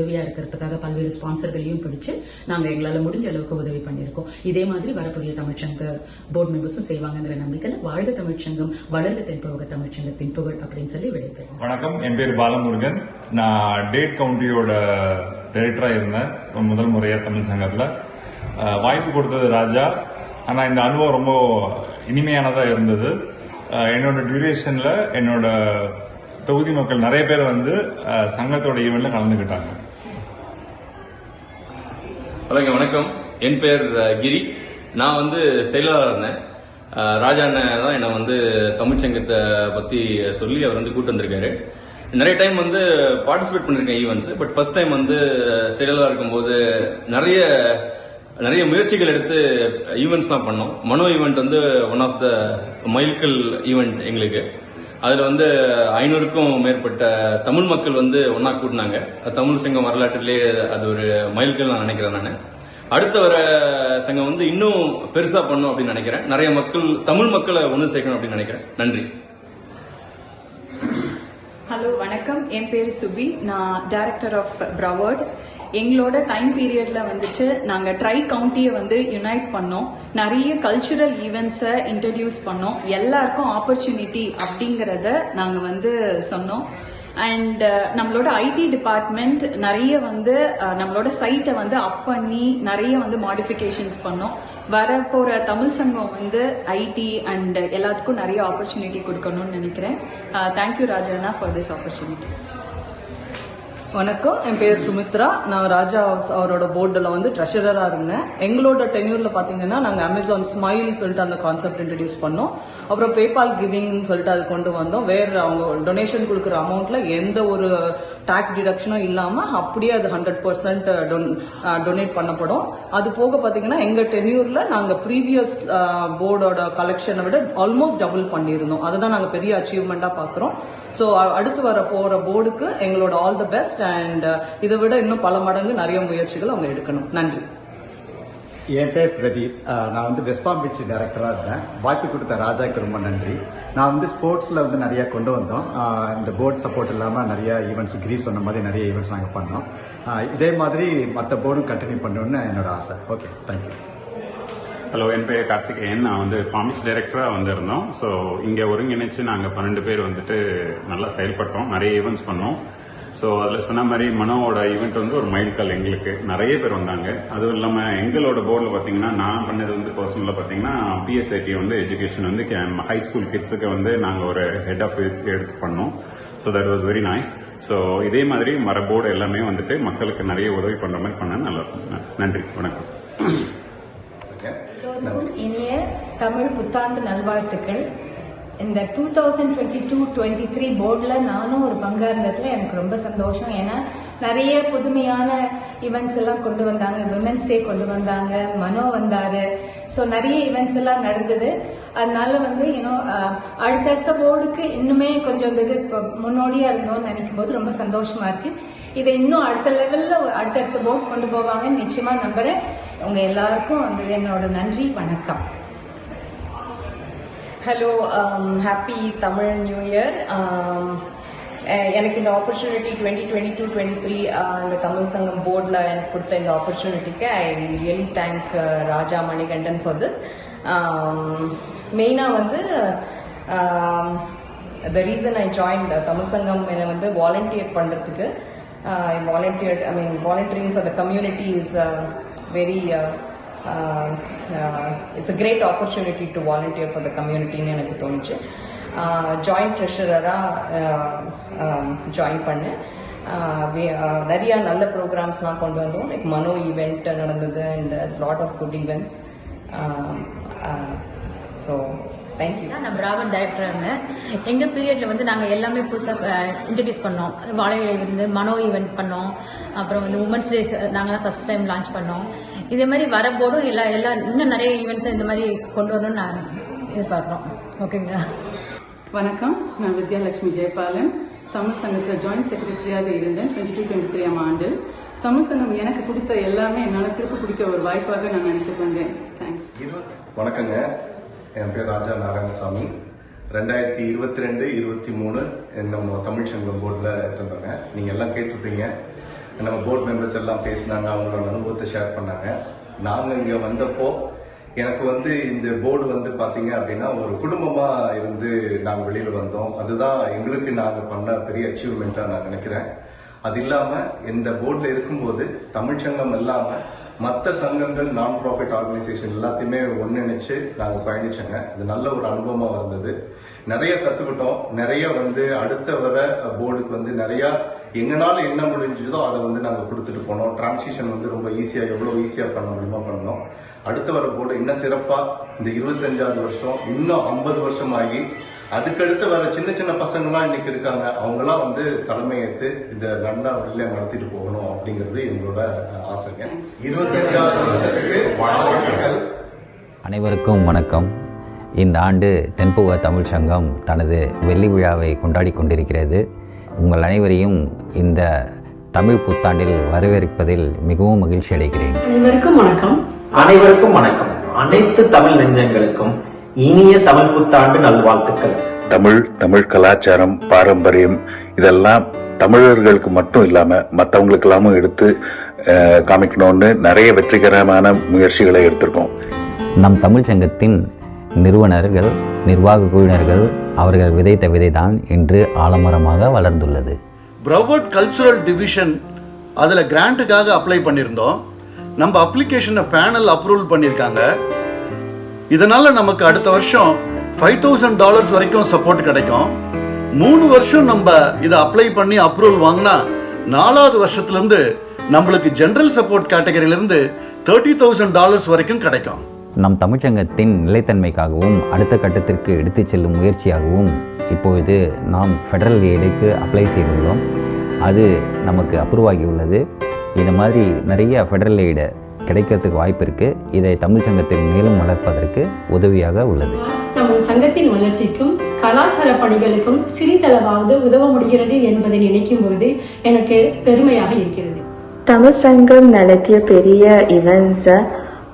உதவியா இருக்கிறதுக்காக பல்வேறு ஸ்பான்சர்களையும் பிடிச்சு நாங்க எங்களால முடிஞ்ச அளவுக்கு உதவி பண்ணியிருக்கோம். இதே மாதிரி வரக்கூடிய தமிழ்ச்சங்க போர்டு மெம்பர்ஸும் செய்வாங்கிற நம்பிக்கையில வாழ்க தமிழ்ச்சங்கம், வளர்க தென்புக தமிழ்ச்சங்கத்தின் புகழ் அப்படின்னு சொல்லி விடைபெறும். வணக்கம், என் பேர் பாலமுருகன். நான் டேட் கவுண்டியோட டைரக்டரா இருந்தேன் முதல் முறையா தமிழ் சங்கத்துல. வாய்ப்பு கொடுத்தது ராஜா. ஆனா இந்த அனுபவம் ரொம்ப இனிமையானதா இருந்தது. என்னோட டியூரேஷன்ல என்னோட தொகுதி மக்கள் நிறைய பேர் வந்து சங்கத்தோட ஈவெண்ட்ல கலந்துக்கிட்டாங்க. ஹலோங்க, வணக்கம். என் பேர் கிரி. நான் வந்து செயலாளர் இருந்தேன். ராஜா அண்ணன் தான் என்னை வந்து தமிழ்ச்சங்கத்தை பத்தி சொல்லி அவர் வந்து கூட்டு வந்திருக்காரு. நிறைய டைம் வந்து பார்ட்டிசிபேட் பண்ணிருக்கேன் ஈவெண்ட்ஸ். பட் ஃபர்ஸ்ட் டைம் வந்து செயலாளர் இருக்கும்போது நிறைய முயற்சிகள் எடுத்து ஈவெண்ட்ஸ்லாம் பண்ணோம். மனோ ஈவெண்ட் வந்து ஒன் ஆஃப் த மைல்கல் ஈவெண்ட் எங்களுக்கு. அதுல வந்து 500க்கும் மேற்பட்ட தமிழ் மக்கள் வந்து ஒன்னா கூட்டினாங்க. தமிழ் சங்கம் வரலாற்றிலேயே அது ஒரு மைல்கல் நான் நினைக்கிறேன். நான் அடுத்த வர சங்கம் வந்து இன்னும் பெருசா பண்ணும் அப்படின்னு நினைக்கிறேன். நிறைய மக்கள், தமிழ் மக்களை ஒன்று சேர்க்கணும் அப்படின்னு நினைக்கிறேன். நன்றி. ஹலோ, வணக்கம். என் பேர் சுபி. நான் டைரக்டர் ஆஃப் பிரவர்ட். எங்களோட டைம் பீரியட்ல வந்துட்டு நாங்க ட்ரை கவுண்டியை வந்து யுனைட் பண்ணோம். நிறைய கல்ச்சுரல் ஈவெண்ட்ஸை இன்ட்ரடியூஸ் பண்ணோம். எல்லாருக்கும் ஆப்பர்ச்சுனிட்டி அப்படிங்கறத நாங்க வந்து சொன்னோம். அண்ட் நம்மளோட ஐடி டிபார்ட்மெண்ட் நிறைய வந்து நம்மளோட சைட்டை வந்து அப் பண்ணி நிறைய வந்து மாடிஃபிகேஷன்ஸ் பண்ணோம். வரப்போற தமிழ் சங்கம் வந்து ஐடி அண்ட் எல்லாத்துக்கும் நிறைய ஆப்பர்ச்சுனிட்டி கொடுக்கணும்னு நினைக்கிறேன். தேங்க்யூ ராஜாண்ணா ஃபார் திஸ் ஆப்பர்ச்சுனிட்டி. வணக்கம், என் பேர் சுமித்ரா. நான் ராஜா அவரோட போர்டுல வந்து ட்ரெஷரரா இருந்தேன். எங்களோட டென்யூர்ல பாத்தீங்கன்னா நாங்க அமேசான் ஸ்மைல் சொல்லிட்டு அந்த கான்செப்ட் இன்ட்ரடியூஸ் பண்ணோம். அப்புறம் பேபால் கிவிங் சொல்லிட்டு அது கொண்டு வந்தோம். வேற அவங்க டொனேஷன் கொடுக்குற அமௌண்ட்ல எந்த ஒரு டாக்ஸ் டிடக்ஷனும் இல்லாம அப்படியே அது 100% டொனேட் பண்ணப்படும். அது போக பாத்தீங்கன்னா எங்க டென்யூர்ல நாங்க ப்ரீவியஸ் போர்டோட கலெக்ஷனை விட ஆல்மோஸ்ட் டபுள் பண்ணியிருந்தோம். அதுதான் நாங்க பெரிய அச்சீவ்மெண்டா பாக்குறோம். ஸோ அடுத்து வர போற போர்டுக்கு எங்களோட ஆல் தி பெஸ்ட். அண்ட் இதை விட இன்னும் பல மடங்கு நிறைய முயற்சிகள் அவங்க எடுக்கணும். நன்றி. என் பேர் பிரதீப். நான் வந்து வெஸ்ட் பாம் பீச் டைரக்டராக இருந்தேன். வாய்ப்பு கொடுத்த ராஜாக்கு ரொம்ப நன்றி. நான் வந்து ஸ்போர்ட்ஸில் வந்து நிறைய கொண்டு வந்தோம். இந்த போர்ட் சப்போர்ட் இல்லாமல் நிறைய ஈவெண்ட்ஸ், கிரீஸ் சொன்ன மாதிரி நிறைய ஈவெண்ட்ஸ் நாங்கள் பண்ணோம். இதே மாதிரி மற்ற போர்டும் கண்டினியூ பண்ணணும்னு என்னோட ஆசை. Okay, thank you. ஹலோ, என் பேர் கார்த்திகேயன். நான் வந்து பாமிஸ் டைரக்டராக வந்திருந்தோம். ஸோ இங்கே ஒருங்கிணைச்சு நாங்கள் 12 பேர் வந்துட்டு நல்லா செயல்பட்டோம். நிறைய ஈவெண்ட்ஸ் பண்ணோம். ஸோ அதில் சொன்ன மாதிரி மனோவோட ஈவெண்ட் வந்து ஒரு மைல்கல். எங்களுக்கு நிறைய பேர் வந்தாங்க. அதுவும் இல்லாமல் எங்களோட போர்டில் பார்த்தீங்கன்னா நான் பண்ணது வந்து பர்சனலாக பார்த்தீங்கன்னா பிஎஸ்ஐடி வந்து எஜுகேஷன் வந்து ஹை ஸ்கூல் கிட்ஸுக்கு வந்து நாங்கள் ஒரு ஹெட் ஆஃப் எடுத்து பண்ணோம். So that was very nice. So இதே மாதிரி மர போர்டு எல்லாமே வந்துட்டு மக்களுக்கு நிறைய உதவி பண்ணுற மாதிரி பண்ண நல்லா இருக்கும். நன்றி, வணக்கம். இனிய தமிழ் புத்தாண்டு நல்வாழ்த்துக்கள். இந்த 2022-23 போர்டில் நானும் ஒரு பங்கா இருந்ததுல எனக்கு ரொம்ப சந்தோஷம். ஏன்னா நிறைய புதுமையான ஈவெண்ட்ஸ் எல்லாம் கொண்டு வந்தாங்க. விமென்ஸ் டே கொண்டு வந்தாங்க, மனோ வந்தாரு. ஸோ நிறைய ஈவெண்ட்ஸ் எல்லாம் நடந்தது. அதனால வந்து அடுத்தடுத்த போர்டுக்கு இன்னுமே கொஞ்சம் இது முன்னோடியா இருந்தோம்னு நினைக்கும் போது ரொம்ப சந்தோஷமா இருக்கு. இதை இன்னும் அடுத்த லெவல்ல அடுத்தடுத்த போர்டு கொண்டு போவாங்கன்னு நிச்சயமா நம்புறேன். உங்க எல்லாருக்கும் வந்து என்னோட நன்றி, வணக்கம். Hello, happy Tamil new year. எனக்கு இந்த ஆப்பர்ச்சுனிட்டி 2022-23 இந்த தமிழ் சங்கம் போர்டில் எனக்கு கொடுத்த இந்த ஆப்பர்ச்சுனிட்டிக்கு I really thank Raja Manikandan for this. மெயினாக வந்து the reason I join Tamil Sangam என்னை வந்து வாலண்டியர் பண்ணுறதுக்கு volunteering for the community is very it's a great opportunity to volunteer for the community ன்னு எனக்கு தோணுச்சு. ஜாயிண்ட் ட்ரெஷரராக ஜாயின் பண்ணேன். நிறைய நல்ல ப்ரோக்ராம்ஸ்லாம் கொண்டு வந்தோம். லைக் மனோ ஈவெண்ட் நடந்தது and lot of good events. So thank you. நான் பிராவன் டைரக்டரா இருந்தேன். எங்க பீரியட்ல வந்து நாங்க எல்லாமே புதுசாக இன்ட்ரடியூஸ் பண்ணோம். வாழையில இருந்து மனோ ஈவெண்ட் பண்ணோம். அப்புறம் வந்து உமன்ஸ் டேஸ் நாங்க தான் ஃபர்ஸ்ட் டைம் லான்ச் பண்ணோம். இதே மாதிரி வரப்போடும் எல்லா இன்னும் நிறைய ஈவெண்ட்ஸ் இந்த மாதிரி கொண்டு வரணும்னு நான் எதிர்பார்க்கிறோம். ஓகேங்களா? வணக்கம், நான் வித்யாலட்சுமி ஜெயபாலன். தமிழ் சங்கத்தில் ஜாயிண்ட் செக்ரட்டரியாக இருந்தேன் 22-23 ஆண்டு. தமிழ் சங்கம் எனக்கு கொடுத்த எல்லாமே என்னால் திருப்பி பிடிக்க ஒரு வாய்ப்பாக நான் நினைத்துக் கொண்டேன். தேங்க்ஸ். வணக்கங்க, என் பேர் ராஜா நாராயணசாமி. 2022-23 நம்ம தமிழ் சங்கம் போர்டில் இருந்தோங்க. நீங்கள் எல்லாம் கேட்டிருப்பீங்க. நம்ம போர்டு மெம்பர்ஸ் எல்லாம் பேசினாங்க, அவங்களோட அனுபவத்தை ஷேர் பண்ணாங்க. நாங்கள் இங்கே வந்தப்போ எனக்கு இந்த போர்டு பார்த்தீங்க அப்படின்னா ஒரு குடும்பமாக இருந்து நாங்கள் வெளியில் வந்தோம். அதுதான் எங்களுக்கு நாங்கள் பண்ண பெரிய அச்சீவ்மெண்ட்டாக நான் நினைக்கிறேன். அது இல்லாமல் இந்த போர்டில் இருக்கும்போது தமிழ்ச்சங்கம் இல்லாமல் மற்ற சங்கங்கள், நான் ப்ராஃபிட் ஆர்கனைசேஷன் எல்லாத்தையுமே ஒன்றிணைச்சு நாங்கள் பயணிச்சோங்க. இது நல்ல ஒரு அனுபவமாக இருந்தது. நிறைய கற்றுக்கிட்டோம். நிறைய அடுத்த வர போர்டுக்கு நிறைய எங்களால் என்ன முடிஞ்சதோ அதை நாங்கள் கொடுத்துட்டு போனோம். டிரான்சிஷன் ரொம்ப ஈஸியாக, எவ்வளோ ஈஸியாக பண்ண முடியுமோ பண்ணோம். அடுத்த வர போர்டு இன்னும் சிறப்பாக இந்த 25வது வருஷம் இன்னும் 50 வருஷம் ஆகி அதுக்கடுத்து வர சின்ன சின்ன பசங்களாம் இன்னைக்கு இருக்காங்க, அவங்களாம் தலைமையேற்று இந்த நல்லா வெளியில நடத்திட்டு போகணும் அப்படிங்கிறது எங்களோட ஆசைங்க. 25வது வருஷத்துக்கு வாழ்த்துக்கள். அனைவருக்கும் வணக்கம். இந்த ஆண்டு தென்புக தமிழ் சங்கம் தனது வெள்ளி விழாவை கொண்டாடி கொண்டிருக்கிறது. உங்கள் அனைவரையும் இந்த தமிழ் புத்தாண்டில் வரவேற்பதில் மிகவும் மகிழ்ச்சி அடைகிறேன். அனைவருக்கும் வணக்கம். அனைவருக்கும் வணக்கம். அனைத்து தமிழ் நெஞ்சங்களுக்கும் இனிய தமிழ் புத்தாண்டு நல்வாழ்த்துக்கள். தமிழ் கலாச்சாரம், பாரம்பரியம் இதெல்லாம் தமிழர்களுக்கு மட்டும் இல்லாம மற்றவங்களுக்கு எல்லாமும் எடுத்து காமிக்கணும்னு நிறைய வெற்றிகரமான முயற்சிகளை எடுத்திருக்கோம். நம் தமிழ் சங்கத்தின் நிறுவனர்கள், நிர்வாக குழுவினர்கள் அவர்கள் விதைத்த விதைதான் இன்று ஆலமரமாக வளர்ந்துள்ளது. ப்ரவர்ட் கல்ச்சுரல் டிவிஷன் அதில் கிராண்ட்டுக்காக அப்ளை பண்ணியிருந்தோம். நம்ம அப்ளிகேஷனை பேனல் அப்ரூவல் பண்ணியிருக்காங்க. இதனால் நமக்கு அடுத்த வருஷம் $5,000 வரைக்கும் சப்போர்ட் கிடைக்கும். 3 வருஷம் நம்ம இதை அப்ளை பண்ணி அப்ரூவல் வாங்கினா 4வது வருஷத்துலேருந்து நம்மளுக்கு ஜென்ரல் சப்போர்ட் கேட்டகரியிலேருந்து $30,000 வரைக்கும் கிடைக்கும். நம் தமிழ்ச்சங்கத்தின் நிலைத்தன்மைக்காகவும் அடுத்த கட்டத்திற்கு எடுத்துச் செல்லும் முயற்சியாகவும் இப்பொழுது நாம் ஃபெடரல் எய்டுக்கு அப்ளை செய்துள்ளோம். அது நமக்கு அப்ரூவ் ஆகியுள்ளது. இது மாதிரி நிறைய ஃபெடரல் எய்டு கிடைக்கிறதுக்கு வாய்ப்பு இருக்குது. இதை தமிழ்ச்சங்கத்தில் மேலும் வளர்ப்பதற்கு உதவியாக உள்ளது. நம்ம சங்கத்தின் வளர்ச்சிக்கும் கலாச்சார பணிகளுக்கும் சிறிதளவாவது உதவ முடிகிறது என்பதை நினைக்கும் பொழுது எனக்கு பெருமையாக இருக்கிறது. தமிழ் சங்கம் நடத்திய பெரிய ஈவெண்ட்ஸை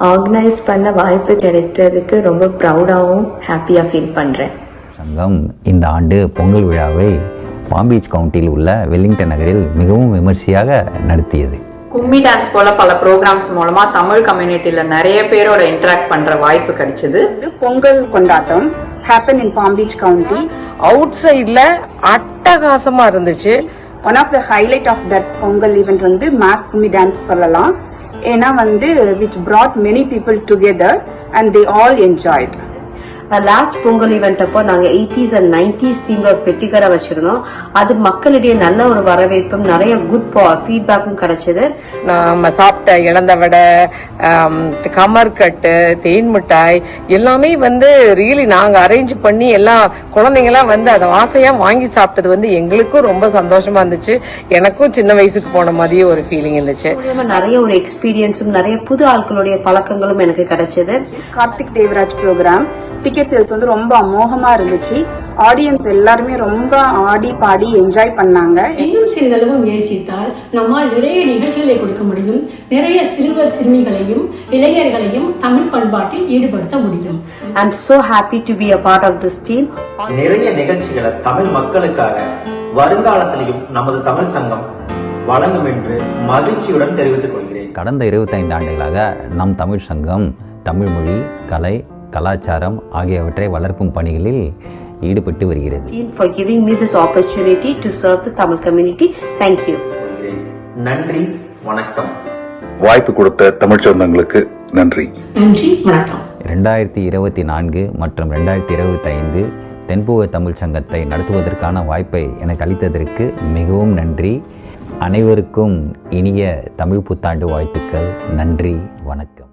ஆர்கனைஸ் பண்ண வாய்ப்பு கிடைத்ததுக்கு ரொம்ப ப்ரௌடாகவும் ஹாப்பியாக ஃபீல் பண்ணுறேன். சங்கம் இந்த ஆண்டு பொங்கல் விழாவை பாம் பீச் கவுண்டியில் உள்ள வெல்லிங்டன் நகரில் மிகவும் விமர்சையாக நடத்தியது. கும்மி டான்ஸ் போல பல ப்ரோக்ராம்ஸ் மூலமா தமிழ் கம்யூனிட்டியில நிறைய பேரோட இன்டராக்ட் பண்ற வாய்ப்பு கிடைச்சது. பொங்கல் கொண்டாட்டம் happen in Palm Beach County. Out சைட்ல அட்டகாசமா இருந்துச்சு. One of the highlight of that Pongal event mass Kummi dance சொல்லலாம். ஏன்னா which brought many people together and they all enjoyed. Last Pongal event அப்போ நாங்கள் 80s and 90s தீம்ல ஒரு பெட்டிக்கடை வச்சிருந்தோம். அது மக்களிடையே நல்ல ஒரு வரவேற்பும் நிறைய குட் ஃபீட்பேக்கும் கிடைச்சது. நம்ம சாப்பிட்ட இழந்த வடை, கமர்கட்டு, தேன் மிட்டாய் எல்லாமே ரியலி நாங்கள் அரேஞ்ச் பண்ணி எல்லாம் குழந்தைங்கலாம் அதை ஆசையா வாங்கி சாப்பிட்டது எங்களுக்கும் ரொம்ப சந்தோஷமா இருந்துச்சு. எனக்கும் சின்ன வயசுக்கு போன மாதிரி ஒரு ஃபீலிங் இருந்துச்சு. நிறைய ஒரு எக்ஸ்பீரியன்ஸும் நிறைய புது ஆட்களுடைய பழக்கங்களும் எனக்கு கிடைச்சது. Karthik Devaraj program ticket sales ரொம்ப அமோகமா இருந்துச்சு. ஆடியன்ஸ் எல்லாருமே ரொம்ப ஆடி பாடி என்ஜாய் பண்ணாங்க. இன்னும் சிறிதளவு முயற்சித்தால் நம்மால் நிறைய நிகழ்ச்சிகளை கொடுக்க முடியும். நிறைய சிறுவர் சிறுமிகளையும் இளைஞர்களையும் தமிழ் பண்பாட்டில் ஈடுபடுத்த முடியும். I am so happy to be a part of this team. நிறைய நிகழ்ச்சிகளை தமிழ் மக்களுக்காக வருங்காலத்திலையும் நமது தமிழ் சங்கம் வழங்கும் என்று மகிழ்ச்சியுடன் தெரிவித்துக் கொள்கிறேன். கடந்த 25 ஆண்டுகளாக நம் தமிழ் சங்கம் தமிழ் மொழி, கலை, கலாச்சாரம் ஆகியவற்றை வளர்க்கும் பணிகளில் ஈடுபட்டு வருகிறது. For giving me this opportunity to serve the Tamil community. Thank you. நன்றி, வணக்கம். வாய்ப்பு கொடுத்த தமிழ் சொந்தங்களுக்கு நன்றி. நன்றி, வணக்கம். 2024 மற்றும் 2025 தென்புக தமிழ் சங்கத்தை நடத்துவதற்கான வாய்ப்பை எனக்கு அளித்ததற்கு மிகவும் நன்றி. அனைவருக்கும் இனிய தமிழ் புத்தாண்டு வாழ்த்துக்கள். நன்றி, வணக்கம்.